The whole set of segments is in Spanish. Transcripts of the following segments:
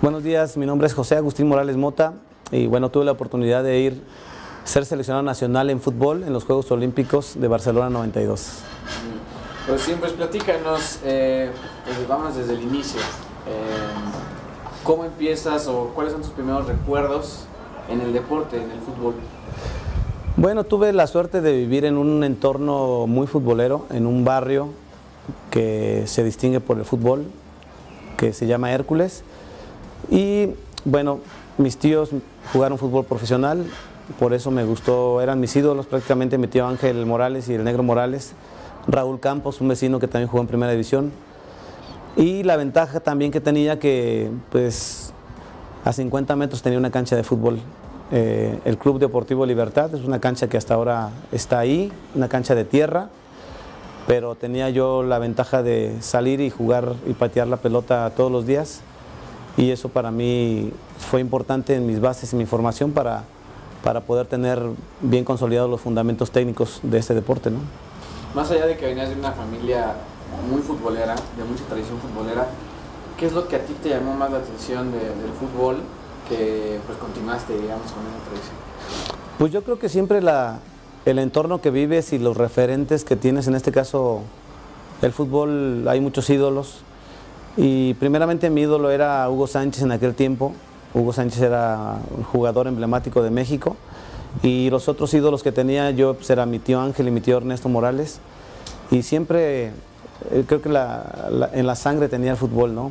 Buenos días, mi nombre es José Agustín Morales Mota y bueno, tuve la oportunidad de ser seleccionado nacional en fútbol en los Juegos Olímpicos de Barcelona 92. Pues sí, pues platícanos, pues vamos desde el inicio. ¿Cómo empiezas o cuáles son tus primeros recuerdos en el deporte, en el fútbol? Bueno, tuve la suerte de vivir en un entorno muy futbolero, en un barrio que se distingue por el fútbol, que se llama Hércules. Y bueno, mis tíos jugaron fútbol profesional, por eso me gustó, eran mis ídolos prácticamente, mi tío Ángel Morales y el Negro Morales, Raúl Campos, un vecino que también jugó en Primera División. Y la ventaja también que tenía que pues a 50 metros tenía una cancha de fútbol. El Club Deportivo Libertad es una cancha que hasta ahora está ahí, una cancha de tierra, pero tenía yo la ventaja de salir y jugar y patear la pelota todos los días. Y eso para mí fue importante en mis bases y mi formación para poder tener bien consolidados los fundamentos técnicos de este deporte, ¿no? Más allá de que venías de una familia muy futbolera, de mucha tradición futbolera, ¿qué es lo que a ti te llamó más la atención del fútbol que pues continuaste, digamos, con esa tradición? Pues yo creo que siempre el entorno que vives y los referentes que tienes, en este caso el fútbol, hay muchos ídolos. Y primeramente mi ídolo era Hugo Sánchez en aquel tiempo. Hugo Sánchez era un jugador emblemático de México. Y los otros ídolos que tenía yo pues, era mi tío Ángel y mi tío Ernesto Morales. Y siempre, creo que en la sangre tenía el fútbol, ¿no?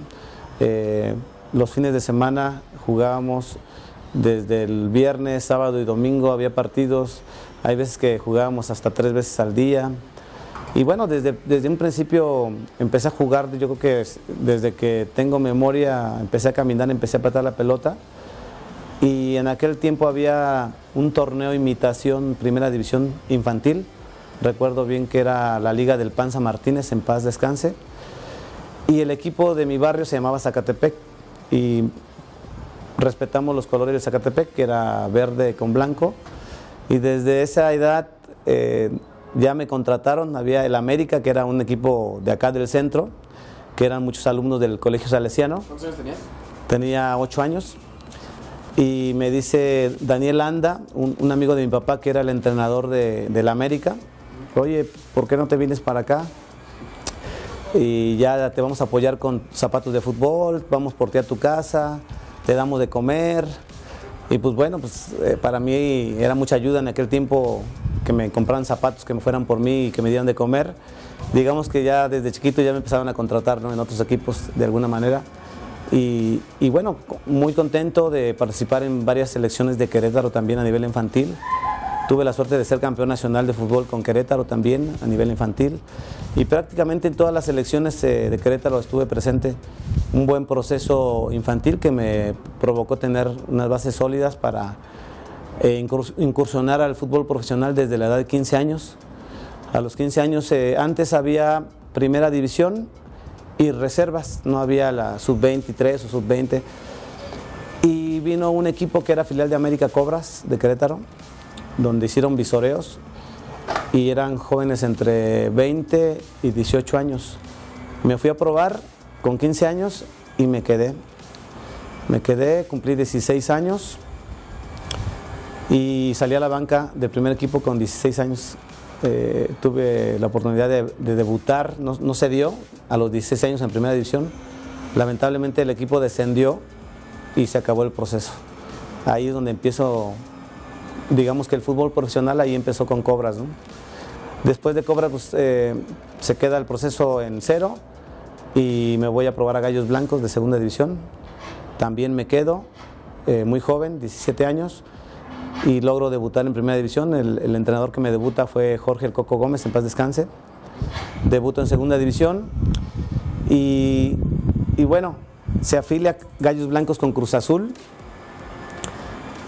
Los fines de semana jugábamos desde el viernes, sábado y domingo, había partidos. Hay veces que jugábamos hasta 3 veces al día. Y bueno, desde un principio empecé a jugar, yo creo que desde que tengo memoria empecé a caminar, empecé a patear la pelota. Y en aquel tiempo había un torneo imitación Primera División infantil. Recuerdo bien que era la Liga del Panza Martínez, en paz descanse. Y el equipo de mi barrio se llamaba Zacatepec. Y respetamos los colores del Zacatepec, que era verde con blanco. Y desde esa edad ya me contrataron, había el América, que era un equipo de acá del centro, que eran muchos alumnos del Colegio Salesiano. ¿Cuántos años tenías? Tenía 8 años. Y me dice Daniel Anda, un amigo de mi papá, que era el entrenador del América, oye, ¿por qué no te vienes para acá? Y ya te vamos a apoyar con zapatos de fútbol, vamos por ti a tu casa, te damos de comer. Y pues bueno, pues para mí era mucha ayuda en aquel tiempo que me compraran zapatos, que me fueran por mí y que me dieran de comer. Digamos que ya desde chiquito ya me empezaron a contratar, ¿no?, en otros equipos de alguna manera. Y bueno, muy contento de participar en varias selecciones de Querétaro también a nivel infantil. Tuve la suerte de ser campeón nacional de fútbol con Querétaro también a nivel infantil. Y prácticamente en todas las selecciones de Querétaro estuve presente. Un buen proceso infantil que me provocó tener unas bases sólidas para incursionar al fútbol profesional desde la edad de 15 años. A los 15 años, antes había Primera División y reservas, no había la sub-23 o sub-20. Y vino un equipo que era filial de América Cobras de Querétaro, donde hicieron visoreos y eran jóvenes entre 20 y 18 años. Me fui a probar con 15 años y me quedé. Cumplí 16 años y salí a la banca del primer equipo con 16 años. Tuve la oportunidad de debutar, no se dio a los 16 años en Primera División. Lamentablemente el equipo descendió y se acabó el proceso. Ahí es donde empiezo, digamos que el fútbol profesional ahí empezó con Cobras, ¿no? Después de Cobras pues, se queda el proceso en cero y me voy a probar a Gallos Blancos de Segunda División. También me quedo, muy joven, 17 años, y logro debutar en Primera División. El entrenador que me debuta fue Jorge El Coco Gómez, en paz descanse. Debuto en Segunda División y bueno, se afilia Gallos Blancos con Cruz Azul.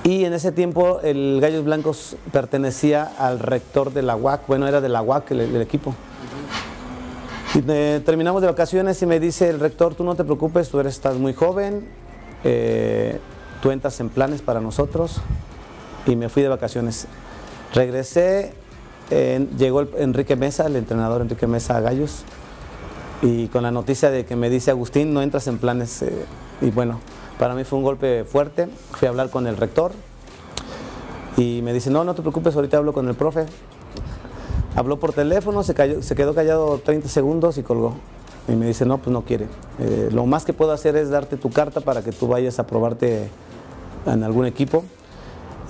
Y en ese tiempo el Gallos Blancos pertenecía al rector de la UAC, bueno, era de la UAC el equipo. Y terminamos de vacaciones y me dice el rector, tú no te preocupes, estás muy joven, tú entras en planes para nosotros. Y me fui de vacaciones. Regresé, llegó Enrique Mesa, el entrenador Enrique Mesa a Gallos, y con la noticia de que me dice Agustín, no entras en planes. Y bueno, Para mí fue un golpe fuerte. Fui a hablar con el rector y me dice, no te preocupes, ahorita hablo con el profe. Habló por teléfono, se quedó callado 30 segundos y colgó. Y me dice, no, pues no quiere. Lo más que puedo hacer es darte tu carta para que tú vayas a probarte en algún equipo.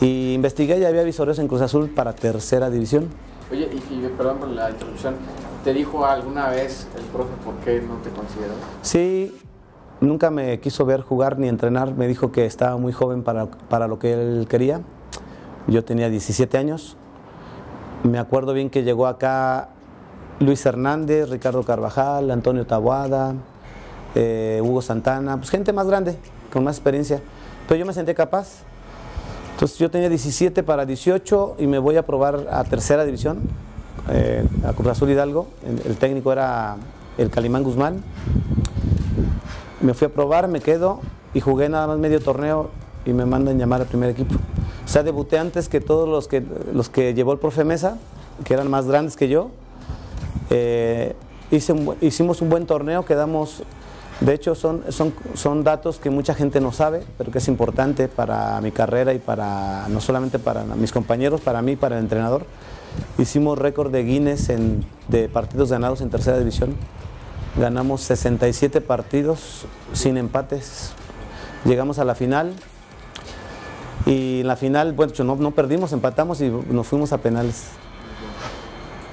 Y investigué y había visoreos en Cruz Azul para tercera división. Oye, y perdón por la interrupción, ¿te dijo alguna vez el profe por qué no te consideró? Sí, nunca me quiso ver jugar ni entrenar. Me dijo que estaba muy joven para lo que él quería. Yo tenía 17 años. Me acuerdo bien que llegó acá Luis Hernández, Ricardo Carvajal, Antonio Taboada, Hugo Santana, pues gente más grande, con más experiencia. Pero yo me senté capaz. Entonces yo tenía 17 para 18 y me voy a probar a tercera división, a Cruz Azul Hidalgo. El técnico era el Calimán Guzmán. Me fui a probar, me quedo y jugué nada más medio torneo y me mandan llamar al primer equipo. O sea, debuté antes que todos los que llevó el profe Mesa, que eran más grandes que yo. Hicimos un buen torneo, quedamos, de hecho son datos que mucha gente no sabe, pero que es importante para mi carrera y para no solamente para mis compañeros, para mí, para el entrenador. Hicimos récord de Guinness de partidos ganados en tercera división. Ganamos 67 partidos sin empates. Llegamos a la final y en la final, bueno, no perdimos, empatamos y nos fuimos a penales.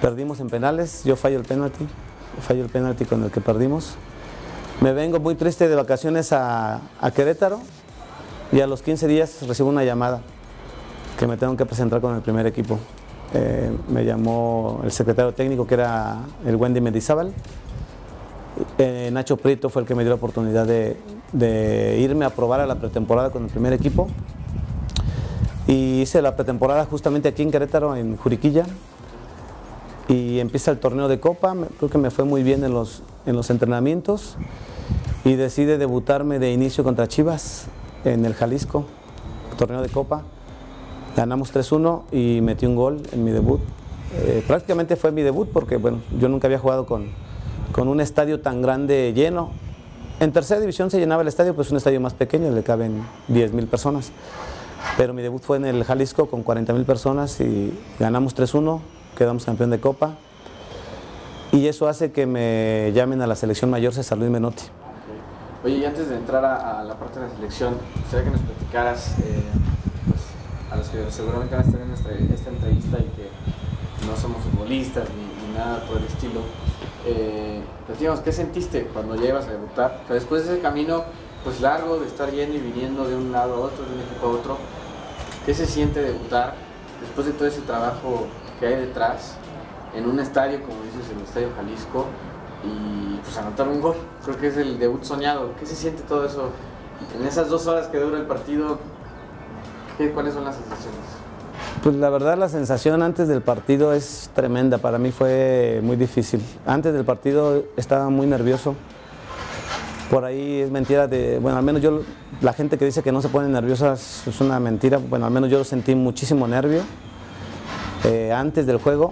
Perdimos en penales, yo fallo el penalti con el que perdimos. Me vengo muy triste de vacaciones a Querétaro y a los 15 días recibo una llamada que me tengo que presentar con el primer equipo. Me llamó el secretario técnico, que era el Wendy Mendizábal. Nacho Prieto fue el que me dio la oportunidad de irme a probar a la pretemporada con el primer equipo. Y hice la pretemporada justamente aquí en Querétaro, en Juriquilla. Y empieza el torneo de Copa, creo que me fue muy bien en los entrenamientos y decide debutarme de inicio contra Chivas en el Jalisco, torneo de Copa. Ganamos 3-1 y metí un gol en mi debut. Prácticamente fue mi debut porque bueno, yo nunca había jugado con un estadio tan grande lleno. En tercera división se llenaba el estadio, pues un estadio más pequeño, le caben 10,000 personas. Pero mi debut fue en el Jalisco con 40,000 personas y ganamos 3-1. Quedamos campeón de Copa y eso hace que me llamen a la selección mayor César Luis Menotti. Oye, y antes de entrar a la parte de la selección, gustaría que nos platicaras, pues, a los que seguramente van a estar en esta entrevista y que no somos futbolistas ni nada por el estilo, platícanos, ¿qué sentiste cuando ya ibas a debutar? O sea, después de ese camino pues largo de estar yendo y viniendo de un lado a otro, de un equipo a otro, ¿qué se siente debutar después de todo ese trabajo que hay detrás, en un estadio, como dices, en el Estadio Jalisco, y pues anotar un gol? Creo que es el debut soñado. ¿Qué se siente todo eso? En esas 2 horas que dura el partido, ¿cuáles son las sensaciones? Pues la verdad la sensación antes del partido es tremenda, para mí fue muy difícil. Antes del partido estaba muy nervioso. Por ahí es mentira bueno, al menos yo, la gente que dice que no se pone nerviosa es una mentira. Bueno, al menos yo sentí muchísimo nervio antes del juego,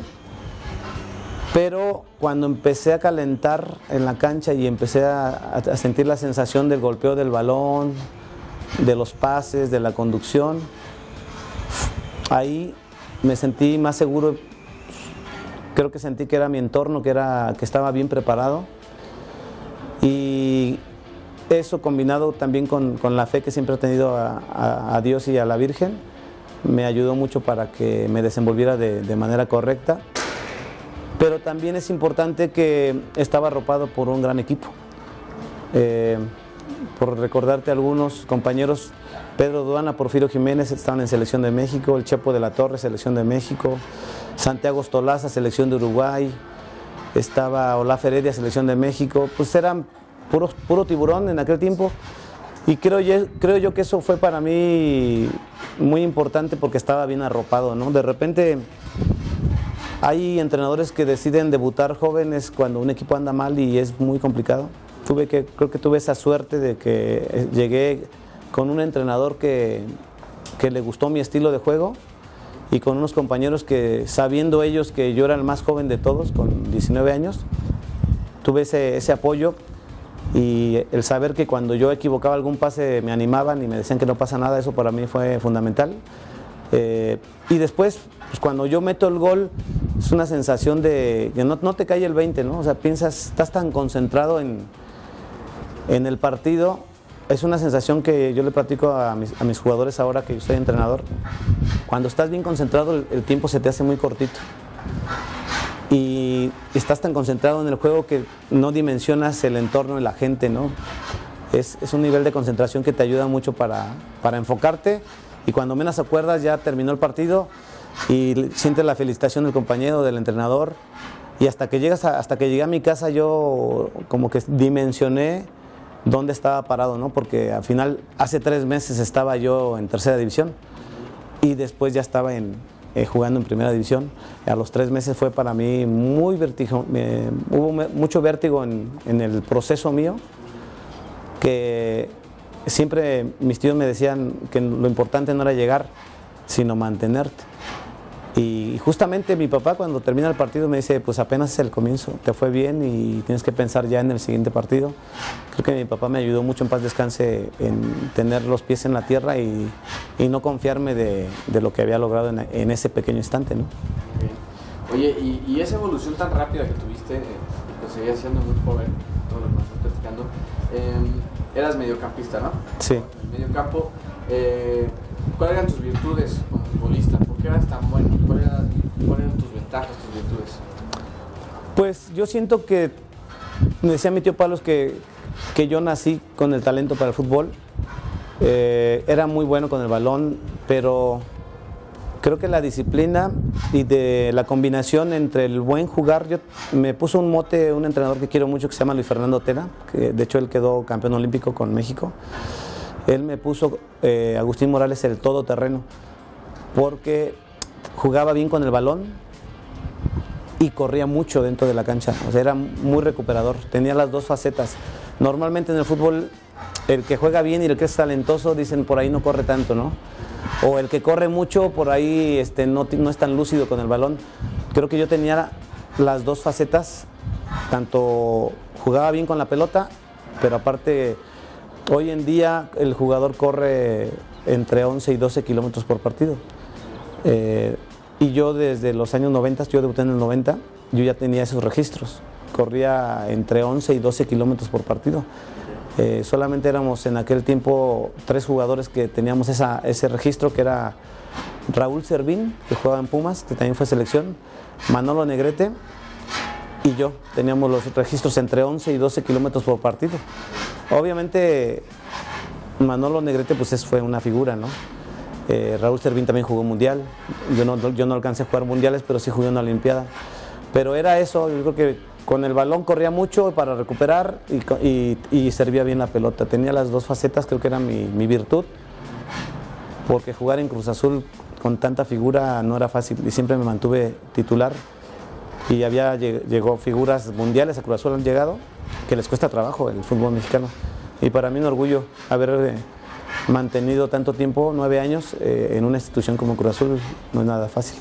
pero cuando empecé a calentar en la cancha y empecé a sentir la sensación del golpeo del balón, de los pases, de la conducción, ahí me sentí más seguro. Creo que sentí que era mi entorno, que estaba bien preparado, y eso combinado también con la fe que siempre he tenido a Dios y a la Virgen, me ayudó mucho para que me desenvolviera de manera correcta. Pero también es importante que estaba arropado por un gran equipo. Por recordarte algunos compañeros, Pedro Duana, Porfirio Jiménez estaban en Selección de México, el Chepo de la Torre, Selección de México, Santiago Stolaza, Selección de Uruguay, estaba Olaf Heredia, Selección de México, pues eran puro tiburón en aquel tiempo. Y creo yo que eso fue para mí muy importante porque estaba bien arropado, ¿no? De repente hay entrenadores que deciden debutar jóvenes cuando un equipo anda mal y es muy complicado. Creo que tuve esa suerte de que llegué con un entrenador que le gustó mi estilo de juego y con unos compañeros que, sabiendo ellos que yo era el más joven de todos, con 19 años, tuve ese apoyo. y el saber que cuando yo equivocaba algún pase me animaban y me decían que no pasa nada, eso para mí fue fundamental. Y después, pues cuando yo meto el gol, es una sensación de que no te cae el 20, ¿no? O sea, piensas, estás tan concentrado en el partido. Es una sensación que yo le platico a mis jugadores ahora que yo soy entrenador. Cuando estás bien concentrado, el tiempo se te hace muy cortito. Y estás tan concentrado en el juego que no dimensionas el entorno y la gente, ¿no? Es un nivel de concentración que te ayuda mucho para enfocarte, y cuando menos acuerdas ya terminó el partido y sientes la felicitación del compañero, del entrenador, y hasta que llegué a mi casa yo como que dimensioné dónde estaba parado, ¿no? Porque al final hace 3 meses estaba yo en tercera división y después ya estaba jugando en primera división. A los 3 meses fue para mí muy vértigo, hubo mucho vértigo en el proceso mío, que siempre mis tíos me decían que lo importante no era llegar, sino mantenerte. Y justamente mi papá cuando termina el partido me dice, pues apenas es el comienzo, te fue bien y tienes que pensar ya en el siguiente partido. Creo que mi papá me ayudó mucho, en paz descanse, en tener los pies en la tierra y no confiarme de lo que había logrado en ese pequeño instante, ¿no? Oye, y esa evolución tan rápida que tuviste, pues seguías siendo muy joven, todo lo que nos estás platicando, eras mediocampista, ¿no? Sí. En el mediocampo, ¿cuáles eran tus virtudes como futbolista? ¿Por qué eras tan bueno? ¿Cuáles eran tus ventajas, tus virtudes? Pues yo siento que, me decía mi tío Palos que yo nací con el talento para el fútbol. Era muy bueno con el balón, pero creo que la disciplina y de la combinación entre el buen jugar, me puso un mote un entrenador que quiero mucho que se llama Luis Fernando Tena, que de hecho él quedó campeón olímpico con México. Él me puso Agustín Morales el todoterreno, porque jugaba bien con el balón y corría mucho dentro de la cancha, o sea, era muy recuperador, tenía las dos facetas. Normalmente en el fútbol el que juega bien y el que es talentoso dicen por ahí no corre tanto, ¿no? O el que corre mucho por ahí no es tan lúcido con el balón. Creo que yo tenía las dos facetas, tanto jugaba bien con la pelota, pero aparte hoy en día el jugador corre entre 11 y 12 kilómetros por partido. Y yo desde los años 90, yo debuté en el 90, yo ya tenía esos registros. Corría entre 11 y 12 kilómetros por partido. Solamente éramos en aquel tiempo 3 jugadores que teníamos ese registro, que era Raúl Servín, que jugaba en Pumas, que también fue selección, Manolo Negrete y yo. Teníamos los registros entre 11 y 12 kilómetros por partido. Obviamente Manolo Negrete pues fue una figura, ¿no? Raúl Servín también jugó mundial. Yo no alcancé a jugar mundiales, pero sí jugué una olimpiada. Pero era eso, yo creo que con el balón corría mucho para recuperar y servía bien la pelota. Tenía las dos facetas, creo que era mi virtud, porque jugar en Cruz Azul con tanta figura no era fácil y siempre me mantuve titular. Y llegó figuras mundiales a Cruz Azul, han llegado, que les cuesta trabajo el fútbol mexicano. Y para mí un orgullo haber mantenido tanto tiempo, 9 años, en una institución como Cruz Azul, no es nada fácil.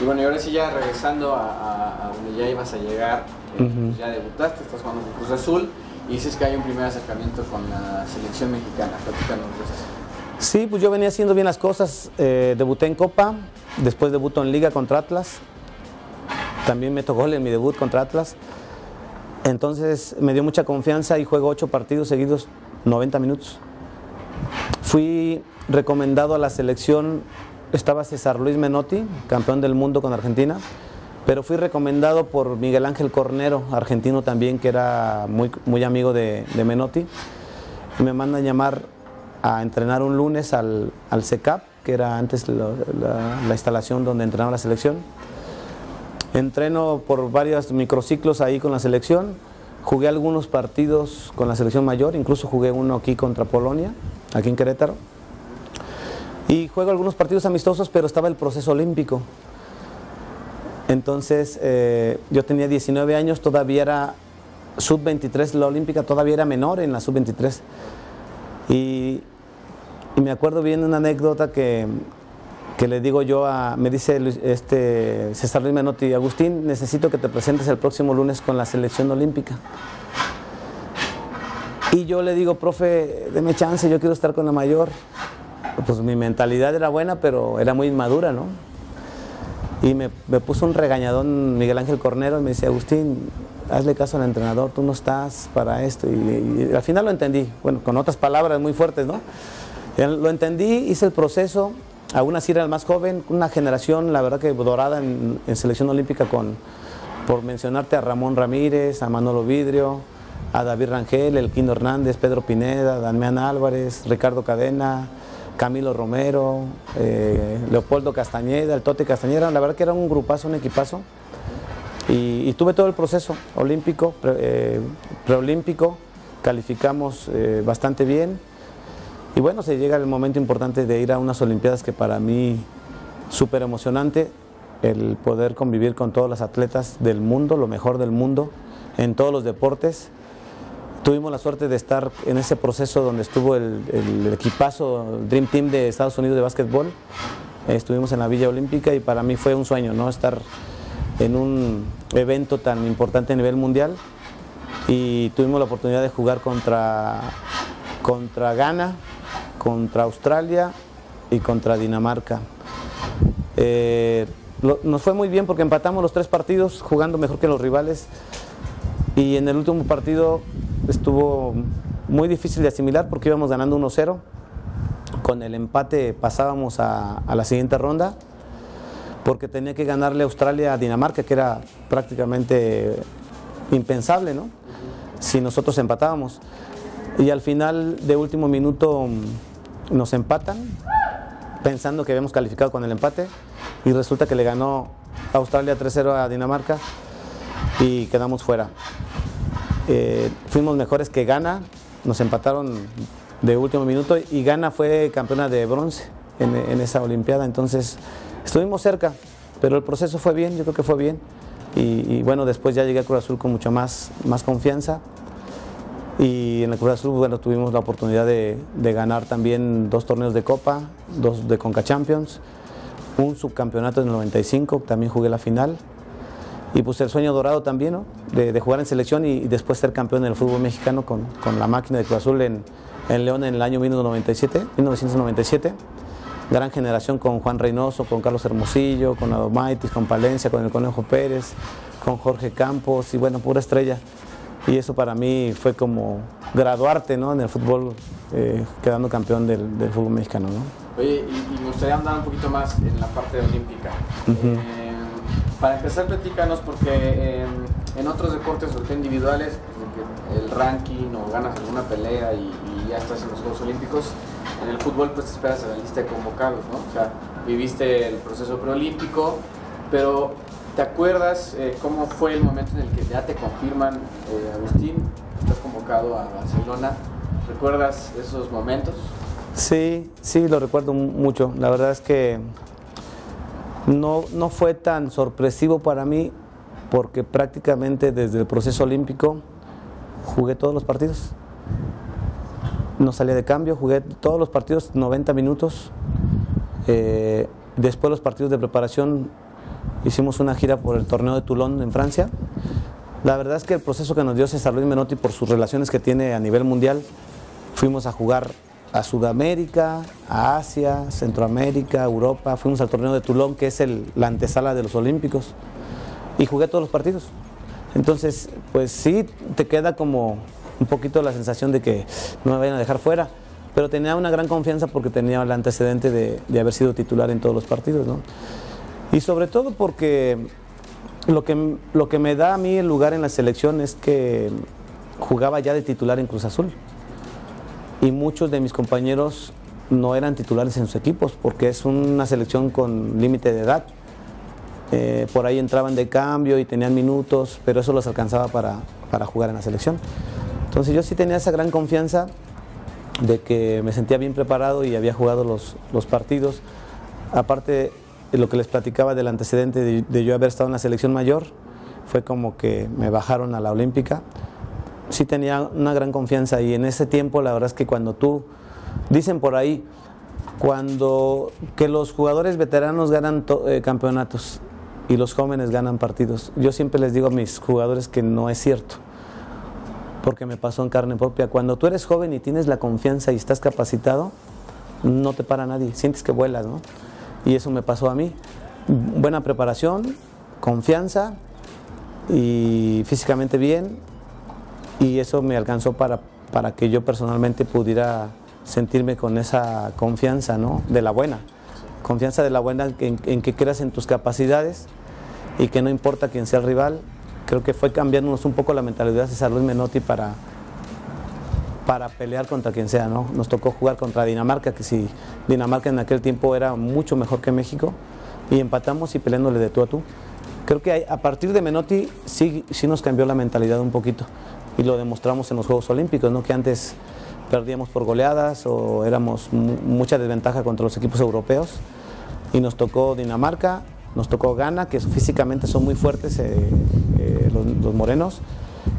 Y bueno, y ahora sí ya regresando a donde ya ibas a llegar, pues ya debutaste, estás jugando con Cruz Azul y dices que hay un primer acercamiento con la selección mexicana. Platícanos de eso. Sí, pues yo venía haciendo bien las cosas, debuté en Copa, después debuto en Liga contra Atlas, también meto gol en mi debut contra Atlas, entonces me dio mucha confianza y juego 8 partidos seguidos, 90 minutos. Fui recomendado a la selección. Estaba César Luis Menotti, campeón del mundo con Argentina, pero fui recomendado por Miguel Ángel Cornero, argentino también, que era muy amigo de Menotti. Y me mandan llamar a entrenar un lunes al CECAP, que era antes la instalación donde entrenaba la selección. Entreno por varios microciclos ahí con la selección, jugué algunos partidos con la selección mayor, incluso jugué uno aquí contra Polonia, aquí en Querétaro. Y juego algunos partidos amistosos, pero estaba el proceso olímpico. Entonces yo tenía 19 años, todavía era sub-23, la olímpica todavía era menor en la sub-23. Y me acuerdo bien una anécdota que le digo yo me dice César Luis Menotti: Agustín, necesito que te presentes el próximo lunes con la selección olímpica. Y yo le digo, profe, deme chance, yo quiero estar con la mayor. Pues mi mentalidad era buena, pero era muy inmadura, ¿no? Y me puso un regañadón Miguel Ángel Cornero y me decía, Agustín, hazle caso al entrenador, tú no estás para esto. Y al final lo entendí, bueno, con otras palabras muy fuertes, ¿no? Lo entendí, hice el proceso, aún así era el más joven, una generación, la verdad que dorada en selección olímpica, por mencionarte a Ramón Ramírez, a Manolo Vidrio, a David Rangel, Elquino Hernández, Pedro Pineda, Damián Álvarez, Ricardo Cadena, Camilo Romero, Leopoldo Castañeda, el Tote Castañeda. La verdad que era un grupazo, un equipazo. Y tuve todo el proceso olímpico, preolímpico, calificamos bastante bien. Y bueno, se llega el momento importante de ir a unas Olimpiadas que para mí súper emocionante, el poder convivir con todos los atletas del mundo, lo mejor del mundo, en todos los deportes. Tuvimos la suerte de estar en ese proceso donde estuvo el equipazo, el Dream Team de Estados Unidos de básquetbol. Estuvimos en la Villa Olímpica y para mí fue un sueño, ¿no? Estar en un evento tan importante a nivel mundial. Y tuvimos la oportunidad de jugar contra Ghana, contra Australia y contra Dinamarca. Nos fue muy bien porque empatamos los 3 partidos jugando mejor que los rivales. Y en el último partido estuvo muy difícil de asimilar porque íbamos ganando 1-0. Con el empate pasábamos a la siguiente ronda porque tenía que ganarle Australia a Dinamarca, que era prácticamente impensable, ¿no? Si nosotros empatábamos. Y al final de último minuto nos empatan, pensando que habíamos calificado con el empate, y resulta que le ganó Australia 3-0 a Dinamarca y quedamos fuera. Fuimos mejores que Ghana, nos empataron de último minuto y Ghana fue campeona de bronce en esa olimpiada, entonces estuvimos cerca, pero el proceso fue bien, yo creo que fue bien. Y bueno, después ya llegué a Cruz Azul con mucha más confianza. Y en el Cruz Azul, bueno, tuvimos la oportunidad de ganar también 2 torneos de Copa, 2 de Conca Champions, un subcampeonato en el 95, también jugué la final. Y pues el sueño dorado también, ¿no? De jugar en selección y después ser campeón en el fútbol mexicano con la máquina de Cruz Azul en León en el año 1997. Gran generación con Juan Reynoso, con Carlos Hermosillo, con Adomaitis, con Palencia, con el Conejo Pérez, con Jorge Campos y bueno, pura estrella. Y eso para mí fue como graduarte, ¿no? En el fútbol, quedando campeón del fútbol mexicano, ¿no? Oye, y me gustaría andar un poquito más en la parte olímpica. Para empezar, platícanos, porque en otros deportes, sobre todo individuales, pues, el ranking o ganas alguna pelea y ya estás en los Juegos Olímpicos. En el fútbol pues te esperas a la lista de convocados, ¿no? O sea, viviste el proceso preolímpico, pero ¿te acuerdas cómo fue el momento en el que ya te confirman, Agustín, estás convocado a Barcelona? ¿Recuerdas esos momentos? Sí, lo recuerdo mucho. La verdad es que no fue tan sorpresivo para mí porque prácticamente desde el proceso olímpico jugué todos los partidos. No salía de cambio, jugué todos los partidos 90 minutos. Después los partidos de preparación hicimos una gira por el torneo de Toulon en Francia. La verdad es que el proceso que nos dio César Luis Menotti por sus relaciones que tiene a nivel mundial, fuimos a jugar a Sudamérica, a Asia, Centroamérica, Europa, fuimos al torneo de Toulon, que es la antesala de los Olímpicos, y jugué todos los partidos. Entonces, pues sí, te queda como un poquito la sensación de que no me vayan a dejar fuera, pero tenía una gran confianza porque tenía el antecedente de haber sido titular en todos los partidos, ¿no? Y sobre todo porque lo que me da a mí el lugar en la selección es que jugaba ya de titular en Cruz Azul y muchos de mis compañeros no eran titulares en sus equipos porque es una selección con límite de edad. Por ahí entraban de cambio y tenían minutos, pero eso los alcanzaba para jugar en la selección. Entonces yo sí tenía esa gran confianza de que me sentía bien preparado y había jugado los partidos. Aparte, lo que les platicaba del antecedente de yo haber estado en la selección mayor, fue como que me bajaron a la olímpica. Sí tenía una gran confianza y en ese tiempo la verdad es que cuando dicen por ahí, que los jugadores veteranos ganan campeonatos y los jóvenes ganan partidos. Yo siempre les digo a mis jugadores que no es cierto. porque me pasó en carne propia. Cuando tú eres joven y tienes la confianza y estás capacitado, no te para nadie, sientes que vuelas, ¿no? Y eso me pasó a mí. Buena preparación, confianza y físicamente bien, y eso me alcanzó para que yo personalmente pudiera sentirme con esa confianza, ¿no? De la buena, confianza de la buena en que creas en tus capacidades y que no importa quién sea el rival. Creo que fue cambiándonos un poco la mentalidad de César Luis Menotti para pelear contra quien sea, ¿no? Nos tocó jugar contra Dinamarca, que sí, Dinamarca en aquel tiempo era mucho mejor que México, y empatamos y peleándole de tú a tú. Creo que a partir de Menotti sí nos cambió la mentalidad un poquito, y lo demostramos en los Juegos Olímpicos, ¿no? Que antes perdíamos por goleadas o éramos mucha desventaja contra los equipos europeos, y nos tocó Dinamarca, nos tocó Ghana, que físicamente son muy fuertes los morenos,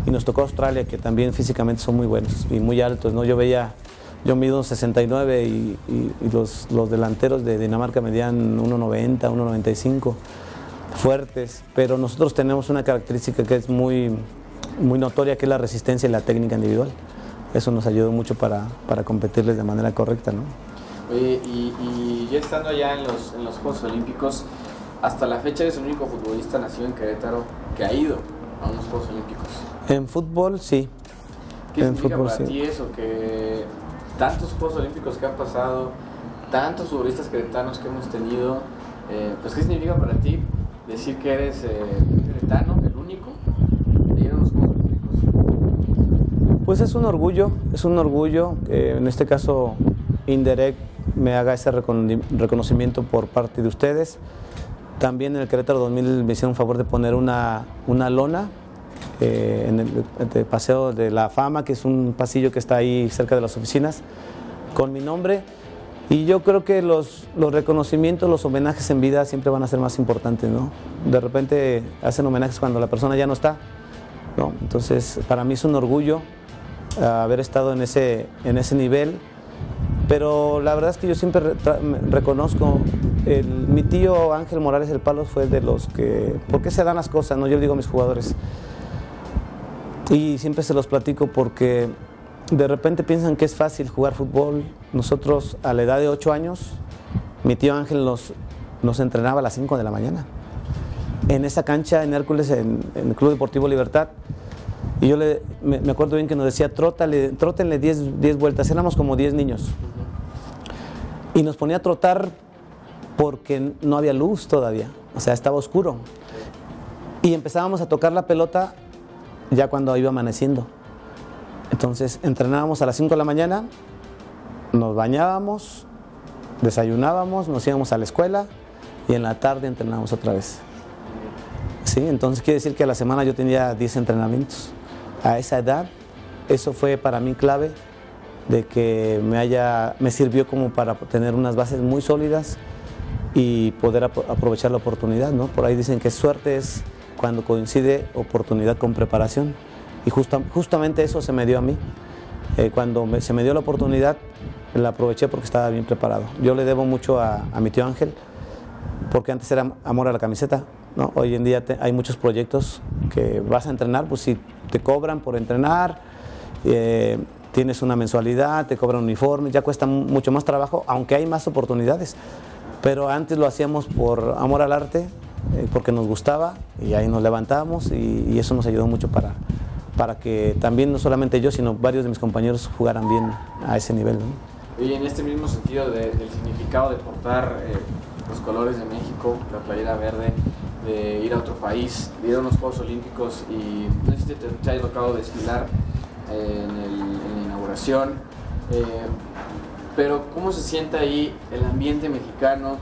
y nos tocó Australia, que también físicamente son muy buenos y muy altos, ¿no? Yo mido 69 y los delanteros de Dinamarca medían 1,90, 1,95, fuertes, pero nosotros tenemos una característica que es muy notoria, que es la resistencia y la técnica individual. Eso nos ayudó mucho para competirles de manera correcta, ¿no? Oye, y ya estando allá en los Juegos Olímpicos, hasta la fecha eres el único futbolista nacido en Querétaro que ha ido a unos Juegos Olímpicos. En fútbol, sí. ¿Qué significa para ti eso? Que tantos Juegos Olímpicos que han pasado, tantos futbolistas queretanos que hemos tenido, pues ¿qué significa para ti decir que eres queretano, el único, de ir a unos Juegos Olímpicos? Pues es un orgullo, en este caso Indirect me haga ese reconocimiento por parte de ustedes. También en el Querétaro 2000 me hicieron un favor de poner una lona en el Paseo de la Fama, que es un pasillo que está ahí cerca de las oficinas, con mi nombre. Y yo creo que los reconocimientos, los homenajes en vida siempre van a ser más importantes, ¿no? De repente hacen homenajes cuando la persona ya no está, ¿no? Entonces, para mí es un orgullo haber estado en ese nivel, pero la verdad es que yo siempre reconozco, mi tío Ángel Morales del Palo fue de los que, ¿por qué se dan las cosas, no? Yo digo a mis jugadores, y siempre se los platico porque de repente piensan que es fácil jugar fútbol. Nosotros a la edad de 8 años, mi tío Ángel nos entrenaba a las 5 de la mañana en esa cancha en Hércules, en el Club Deportivo Libertad, y yo me acuerdo bien que nos decía, trótenle 10 vueltas, éramos como 10 niños, y nos ponía a trotar porque no había luz todavía, o sea, estaba oscuro, y empezábamos a tocar la pelota ya cuando iba amaneciendo. Entonces entrenábamos a las 5 de la mañana, nos bañábamos, desayunábamos, nos íbamos a la escuela y en la tarde entrenábamos otra vez. ¿Sí? Entonces quiere decir que a la semana yo tenía 10 entrenamientos. A esa edad, eso fue para mí clave de que me sirvió como para tener unas bases muy sólidas y poder aprovechar la oportunidad, ¿no? Por ahí dicen que suerte es cuando coincide oportunidad con preparación, y justamente eso se me dio a mí. Cuando se me dio la oportunidad, la aproveché porque estaba bien preparado. Yo le debo mucho a mi tío Ángel, porque antes era amor a la camiseta, ¿no? Hoy en día hay muchos proyectos que vas a entrenar, pues si te cobran por entrenar, tienes una mensualidad, te cobran un uniforme, ya cuesta mucho más trabajo, aunque hay más oportunidades. Pero antes lo hacíamos por amor al arte, porque nos gustaba, y ahí nos levantábamos, y eso nos ayudó mucho para que también no solamente yo, sino varios de mis compañeros jugaran bien a ese nivel, ¿no? Y en este mismo sentido del significado de portar los colores de México, la playera verde, de ir a otro país, de ir a unos Juegos Olímpicos, y no sé si te haya tocado desfilar en la inauguración, pero ¿cómo se siente ahí el ambiente mexicano,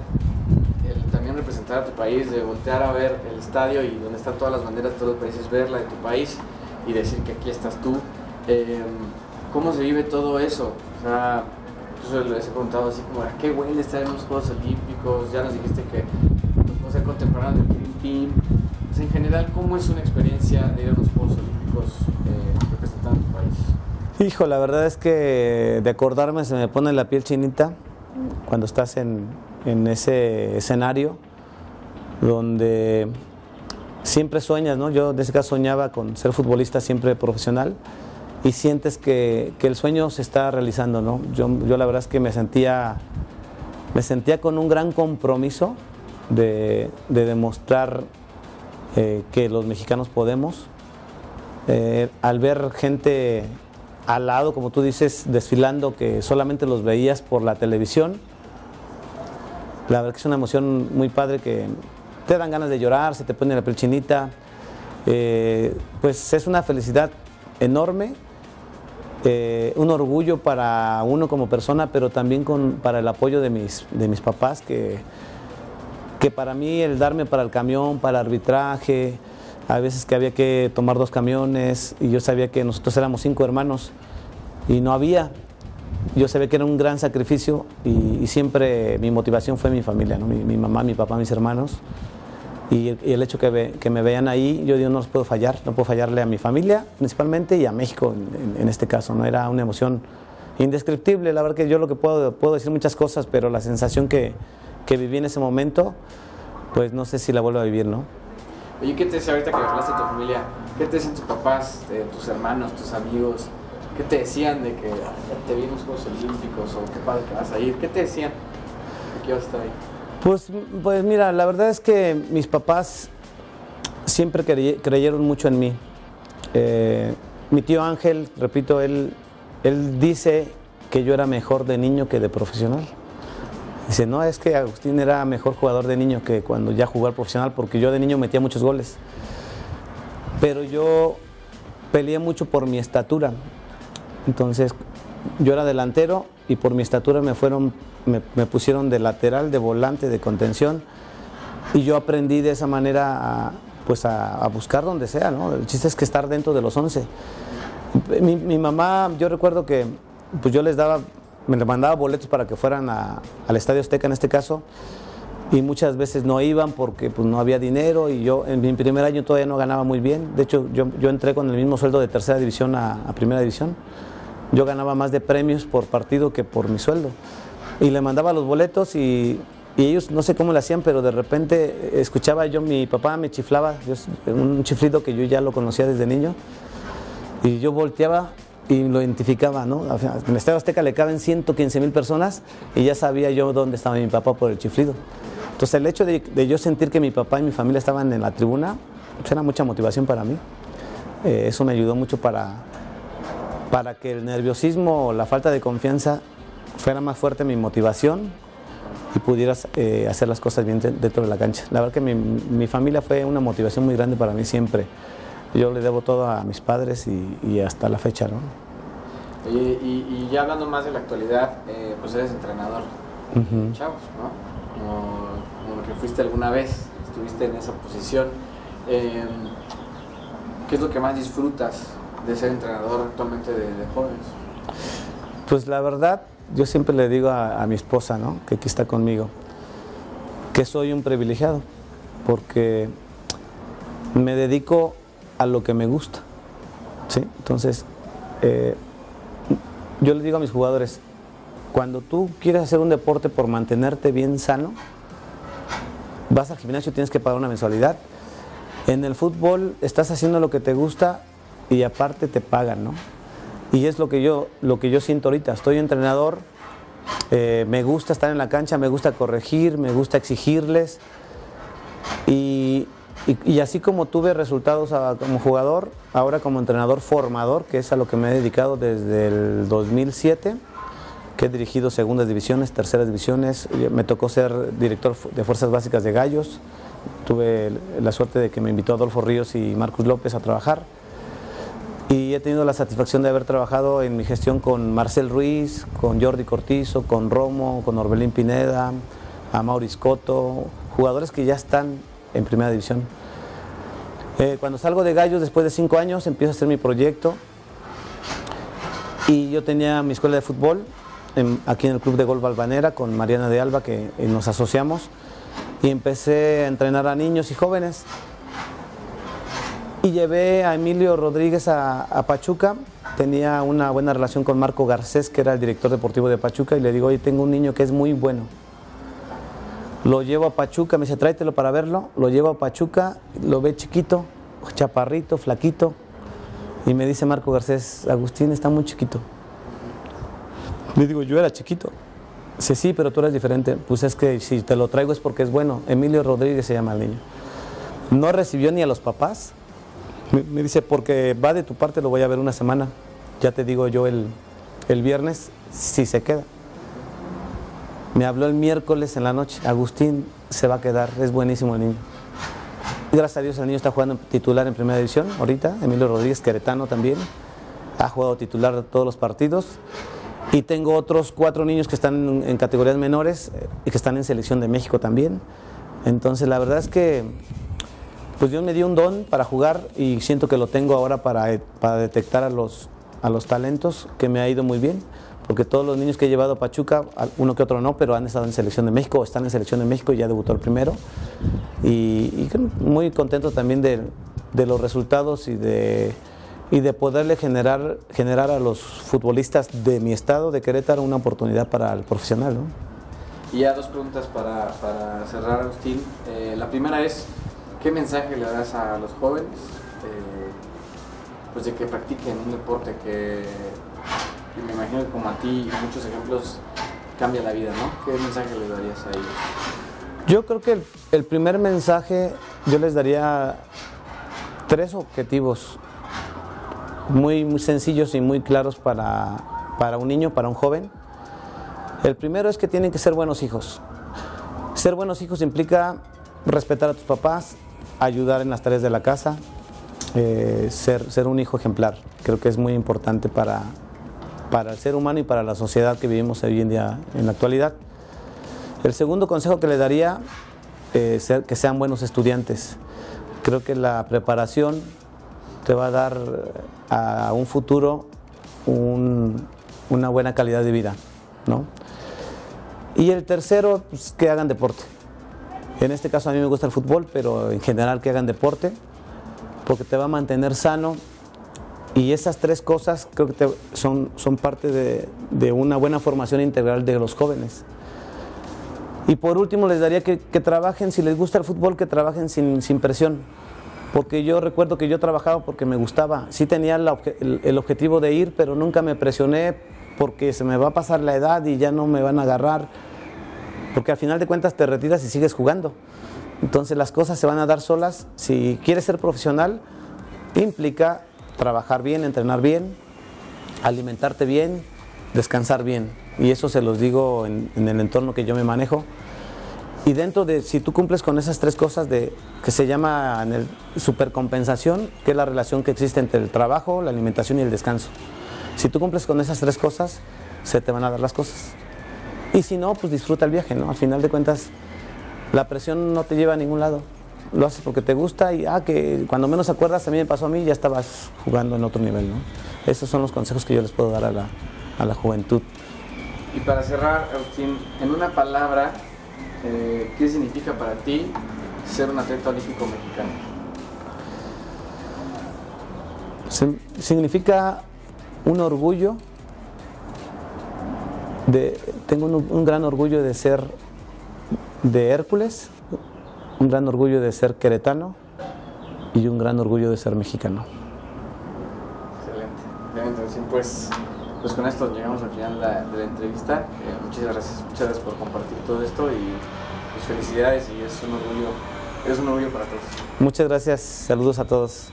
el también representar a tu país, de voltear a ver el estadio y donde están todas las banderas de todos los países, verla de tu país y decir que aquí estás tú? ¿Cómo se vive todo eso? O sea, yo les he preguntado así como, ¿a qué huele estar en los Juegos Olímpicos? Ya nos dijiste que vas a ser contemporáneo del Dream Team. Pues en general, ¿cómo es una experiencia de ir a los Juegos Olímpicos representando a tu país? Hijo, la verdad es que de acordarme se me pone la piel chinita cuando estás en ese escenario donde siempre sueñas, ¿no? Yo en ese caso soñaba con ser futbolista siempre profesional, y sientes que el sueño se está realizando, ¿no? Yo la verdad es que me sentía con un gran compromiso de demostrar que los mexicanos podemos. Al ver gente al lado, como tú dices, desfilando, que solamente los veías por la televisión, la verdad que es una emoción muy padre, que te dan ganas de llorar, se te pone la piel chinita. Pues es una felicidad enorme, un orgullo para uno como persona, pero también para el apoyo de mis papás, que para mí el darme para el camión, para el arbitraje, a veces que había que tomar 2 camiones y yo sabía que nosotros éramos 5 hermanos y no había. Yo sabía que era un gran sacrificio y siempre mi motivación fue mi familia, ¿no? Mi mamá, mi papá, mis hermanos. Y el hecho que me vean ahí, yo digo, no los puedo fallar, no puedo fallarle a mi familia principalmente y a México en este caso, ¿no? Era una emoción indescriptible. La verdad que yo lo que puedo decir muchas cosas, pero la sensación que viví en ese momento, pues no sé si la vuelvo a vivir, ¿no? Oye, ¿qué te decía ahorita que hablaste de tu familia? ¿Qué te decían tus papás, tus hermanos, tus amigos? ¿Qué te decían de que te vi en los Juegos Olímpicos o qué padre que vas a ir? ¿Qué te decían de que ibas a estar ahí? Pues mira, la verdad es que mis papás siempre creyeron mucho en mí. Mi tío Ángel, repito, él dice que yo era mejor de niño que de profesional. Dice, no, es que Agustín era mejor jugador de niño que cuando ya jugó al profesional, porque yo de niño metía muchos goles. Pero yo peleé mucho por mi estatura. Entonces, yo era delantero y por mi estatura me pusieron de lateral, de volante, de contención. Y yo aprendí de esa manera a buscar donde sea, ¿no? El chiste es que estar dentro de los 11. Mi mamá, yo recuerdo que pues yo me mandaba boletos para que fueran al Estadio Azteca en este caso, y muchas veces no iban porque pues no había dinero, y yo en mi primer año todavía no ganaba muy bien. De hecho, yo entré con el mismo sueldo de tercera división a primera división. Yo ganaba más de premios por partido que por mi sueldo. Y le mandaba los boletos y ellos no sé cómo lo hacían, pero de repente escuchaba yo, mi papá me chiflaba, un chiflido que yo ya lo conocía desde niño, y yo volteaba y lo identificaba, ¿no? En el Estadio Azteca le caben 115,000 personas y ya sabía yo dónde estaba mi papá por el chiflido. Entonces el hecho de yo sentir que mi papá y mi familia estaban en la tribuna, pues era mucha motivación para mí. Eso me ayudó mucho para que el nerviosismo o la falta de confianza fuera más fuerte mi motivación y pudieras hacer las cosas bien dentro de la cancha. La verdad que mi familia fue una motivación muy grande para mí siempre. Yo le debo todo a mis padres y hasta la fecha, ¿no? Y ya hablando más de la actualidad, pues eres entrenador de chavos, ¿no? Como lo que fuiste alguna vez, estuviste en esa posición. ¿Qué es lo que más disfrutas de ser entrenador actualmente de jóvenes? Pues la verdad, yo siempre le digo a mi esposa, ¿no?, que aquí está conmigo, que soy un privilegiado, porque me dedico a lo que me gusta, ¿sí? Entonces, yo le digo a mis jugadores, cuando tú quieres hacer un deporte por mantenerte bien sano, vas al gimnasio, tienes que pagar una mensualidad. En el fútbol estás haciendo lo que te gusta y aparte te pagan, ¿no? Y es lo que yo siento ahorita. Estoy entrenador, me gusta estar en la cancha, me gusta corregir, me gusta exigirles. Y así como tuve resultados como jugador, ahora como entrenador formador, que es a lo que me he dedicado desde el 2007, que he dirigido segundas divisiones, terceras divisiones. Me tocó ser director de Fuerzas Básicas de Gallos. Tuve la suerte de que me invitó Adolfo Ríos y Marcus López a trabajar. Y he tenido la satisfacción de haber trabajado en mi gestión con Marcel Ruiz, con Jordi Cortizo, con Romo, con Orbelín Pineda, a Maurice Cotto, jugadores que ya están en primera división. Cuando salgo de Gallos después de 5 años empiezo a hacer mi proyecto y yo tenía mi escuela de fútbol aquí en el Club de Golf Valvanera con Mariana de Alba, que nos asociamos, y empecé a entrenar a niños y jóvenes y llevé a Emilio Rodríguez a Pachuca. Tenía una buena relación con Marco Garcés, que era el director deportivo de Pachuca, y le digo, oye, tengo un niño que es muy bueno. Lo llevo a Pachuca, me dice, tráetelo para verlo. Lo llevo a Pachuca, lo ve chiquito, chaparrito, flaquito. Y me dice Marco Garcés, Agustín está muy chiquito. Le digo, yo era chiquito. Dice, sí, pero tú eres diferente. Pues es que si te lo traigo es porque es bueno. Emilio Rodríguez se llama el niño. No recibió ni a los papás. Me dice, porque va de tu parte, lo voy a ver una semana. Ya te digo yo el viernes si se queda. Me habló el miércoles en la noche, Agustín se va a quedar, es buenísimo el niño. Gracias a Dios el niño está jugando titular en primera división ahorita, Emilio Rodríguez, queretano también. Ha jugado titular todos los partidos. Y tengo otros 4 niños que están en categorías menores y que están en selección de México también. Entonces la verdad es que pues Dios me dio un don para jugar y siento que lo tengo ahora para detectar a los talentos, que me ha ido muy bien, porque todos los niños que he llevado a Pachuca, uno que otro no, pero han estado en selección de México, o están en selección de México y ya debutó el primero. Y muy contento también de los resultados y de poderle generar a los futbolistas de mi estado, de Querétaro, una oportunidad para el profesional, ¿no? Y ya 2 preguntas para cerrar, Agustín. La primera es, ¿qué mensaje le das a los jóvenes pues de que practiquen un deporte que me imagino que como a ti y muchos ejemplos cambia la vida, ¿no? ¿Qué mensaje le darías a ellos? Yo creo que el primer mensaje yo les daría 3 objetivos muy sencillos y muy claros para un niño, para un joven. El primero es que tienen que ser buenos hijos. Ser buenos hijos implica respetar a tus papás, ayudar en las tareas de la casa, ser un hijo ejemplar. Creo que es muy importante para el ser humano y para la sociedad que vivimos hoy en día en la actualidad. El segundo consejo que le daría es que sean buenos estudiantes. Creo que la preparación te va a dar a un futuro una buena calidad de vida, ¿no? Y el tercero, pues, que hagan deporte. En este caso a mí me gusta el fútbol, pero en general que hagan deporte, porque te va a mantener sano. Y esas 3 cosas creo que son parte de una buena formación integral de los jóvenes. Y por último les daría que trabajen, si les gusta el fútbol, que trabajen sin presión. Porque yo recuerdo que yo trabajaba porque me gustaba. Sí tenía el objetivo de ir, pero nunca me presioné porque se me va a pasar la edad y ya no me van a agarrar. Porque al final de cuentas te retiras y sigues jugando. Entonces las cosas se van a dar solas. Si quieres ser profesional, implica trabajar bien, entrenar bien, alimentarte bien, descansar bien. Y eso se los digo en el entorno que yo me manejo. Y dentro de, si tú cumples con esas 3 cosas que se llama supercompensación, que es la relación que existe entre el trabajo, la alimentación y el descanso. Si tú cumples con esas 3 cosas, se te van a dar las cosas. Y si no, pues disfruta el viaje, ¿no? Al final de cuentas, la presión no te lleva a ningún lado. Lo haces porque te gusta y que cuando menos acuerdas, a mí me pasó a mí, ya estabas jugando en otro nivel, ¿no? Esos son los consejos que yo les puedo dar a la juventud. Y para cerrar, Agustín, en una palabra, ¿qué significa para ti ser un atleta olímpico mexicano? Significa un orgullo, tengo un gran orgullo de ser de Hércules, un gran orgullo de ser queretano y un gran orgullo de ser mexicano. Excelente. Pues con esto llegamos al final de la entrevista. Muchas gracias por compartir todo esto y pues felicidades, y es un orgullo para todos. Muchas gracias, saludos a todos.